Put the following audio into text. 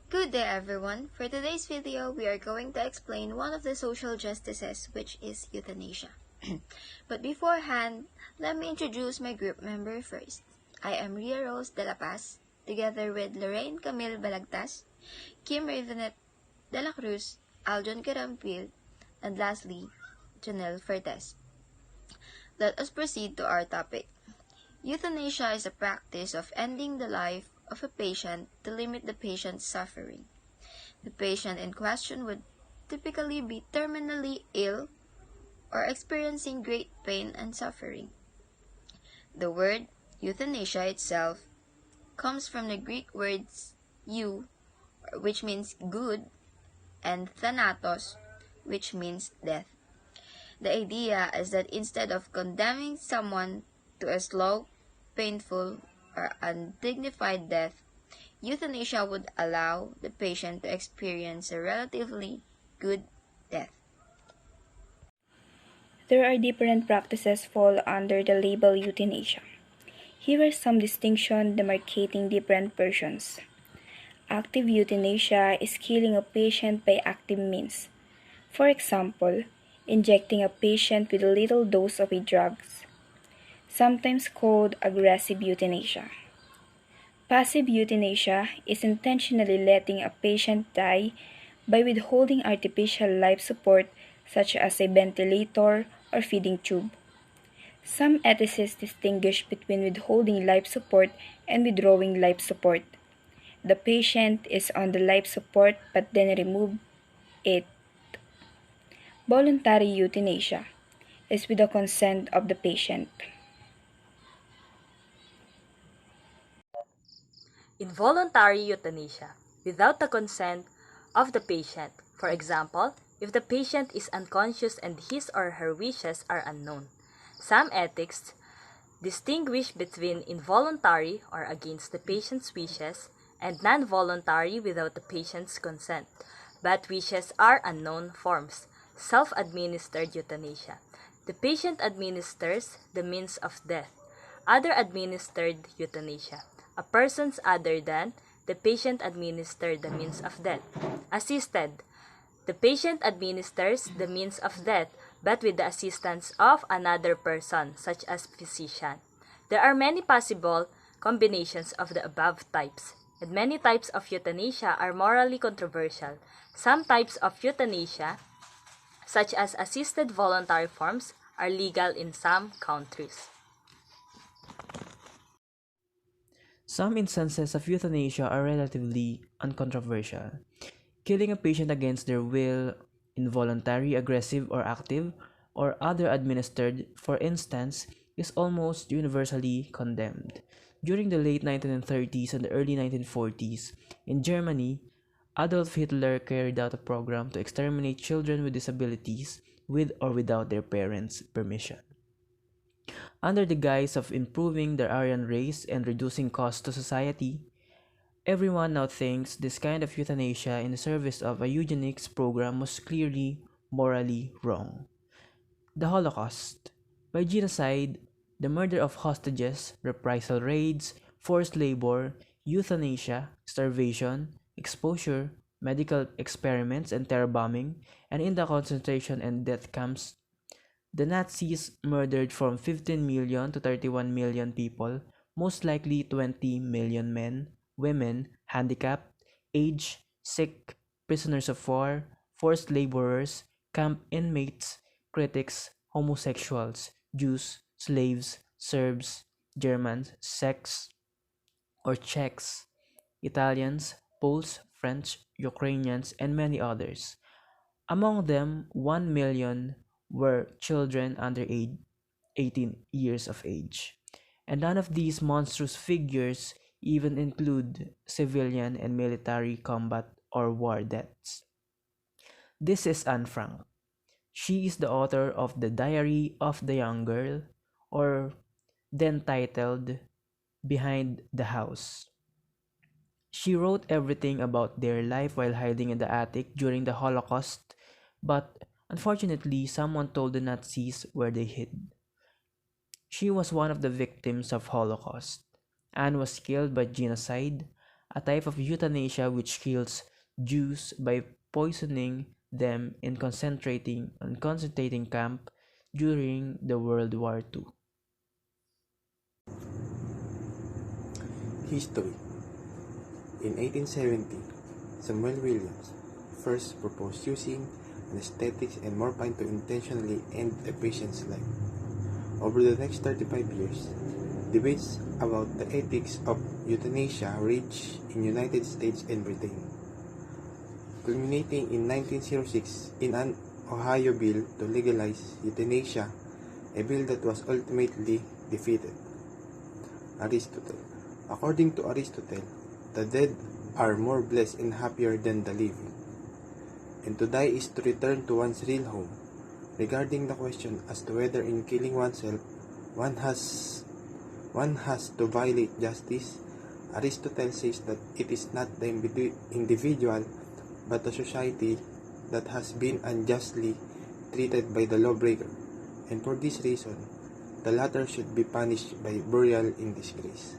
Good day everyone. For today's video, we are going to explain one of the social justices, which is euthanasia. But beforehand, let me introduce my group member first. I am Ria Rose de la Paz, together with Lorraine Camille Balagtas, Kim Ravenet de la Cruz, Aljon Carampil, and lastly, Janelle Fertes. Let us proceed to our topic. Euthanasia is a practice of ending the life of a patient to limit the patient's suffering. The patient in question would typically be terminally ill or experiencing great pain and suffering. The word euthanasia itself comes from the Greek words eu, which means good, and thanatos, which means death. The idea is that instead of condemning someone to a slow, painful, or undignified death, euthanasia would allow the patient to experience a relatively good death. There are different practices fall under the label euthanasia. Here are some distinctions demarcating different versions. Active euthanasia is killing a patient by active means. For example, injecting a patient with a little dose of a drug, sometimes called aggressive euthanasia. Passive euthanasia is intentionally letting a patient die by withholding artificial life support such as a ventilator or feeding tube. Some ethicists distinguish between withholding life support and withdrawing life support. The patient is on the life support but then remove it. Voluntary euthanasia is with the consent of the patient. Involuntary euthanasia, without the consent of the patient. For example, if the patient is unconscious and his or her wishes are unknown. Some ethics distinguish between involuntary or against the patient's wishes and non-voluntary without the patient's consent, but wishes are unknown forms. Self-administered euthanasia. The patient administers the means of death. Other administered euthanasia. A person's other than the patient administers the means of death. Assisted. The patient administers the means of death, but with the assistance of another person, such as physician. There are many possible combinations of the above types, and many types of euthanasia are morally controversial. Some types of euthanasia, such as assisted voluntary forms, are legal in some countries. Some instances of euthanasia are relatively uncontroversial. Killing a patient against their will, involuntary, aggressive, or active, or other administered, for instance, is almost universally condemned. During the late 1930s and the early 1940s, in Germany, Adolf Hitler carried out a program to exterminate children with disabilities with or without their parents' permission. Under the guise of improving the Aryan race and reducing costs to society, everyone now thinks this kind of euthanasia in the service of a eugenics program was clearly morally wrong. The Holocaust. By genocide, the murder of hostages, reprisal raids, forced labor, euthanasia, starvation, exposure, medical experiments and terror bombing, and in the concentration and death camps, the Nazis murdered from 15 million to 31 million people, most likely 20 million men, women, handicapped, aged, sick, prisoners of war, forced laborers, camp inmates, critics, homosexuals, Jews, slaves, Serbs, Germans, Czechs, Italians, Poles, French, Ukrainians, and many others. Among them, 1 million were children under 18 years of age. And none of these monstrous figures even include civilian and military combat or war deaths. This is Anne Frank. She is the author of The Diary of the Young Girl, or then titled Behind the House. She wrote everything about their life while hiding in the attic during the Holocaust, but unfortunately, someone told the Nazis where they hid. She was one of the victims of Holocaust. Anne was killed by genocide, a type of euthanasia which kills Jews by poisoning them in concentrating camp during the World War II. History. In 1870, Samuel Williams first proposed using anesthetics and morphine to intentionally end a patient's life. Over the next 35 years, debates about the ethics of euthanasia raged in United States and Britain, culminating in 1906 in an Ohio bill to legalize euthanasia, a bill that was ultimately defeated. Aristotle. According to Aristotle, the dead are more blessed and happier than the living, and to die is to return to one's real home. Regarding the question as to whether in killing oneself one has to violate justice, Aristotle says that it is not the individual but the society that has been unjustly treated by the lawbreaker, and for this reason, the latter should be punished by burial in disgrace.